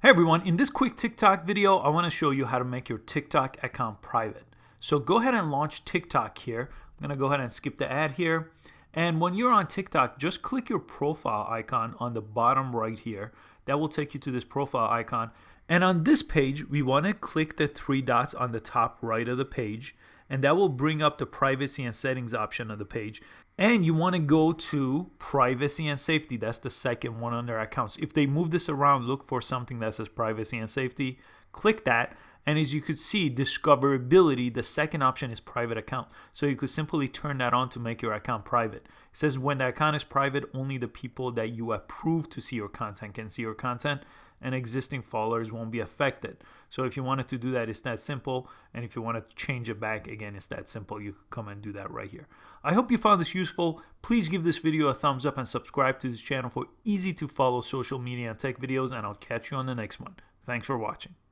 Hey everyone, in this quick TikTok video, I want to show you how to make your TikTok account private. So go ahead and launch TikTok here. I'm going to go ahead and skip the ad here. And when you're on TikTok, just click your profile icon on the bottom right here. That will take you to this profile icon. And on this page, we want to click the three dots on the top right of the page. And that will bring up the privacy and settings option of the page. And you want to go to privacy and safety. That's the second one under accounts. If they move this around, look for something that says privacy and safety. Click that. And as you could see, discoverability, the second option is private account. So you could simply turn that on to make your account private. It says when the account is private, only the people that you approve to see your content can see your content, and existing followers won't be affected. So if you wanted to do that, it's that simple. And if you want to change it back, again, it's that simple. You could come and do that right here. I hope you found this useful. Please give this video a thumbs up and subscribe to this channel for easy to follow social media and tech videos, and I'll catch you on the next one. Thanks for watching.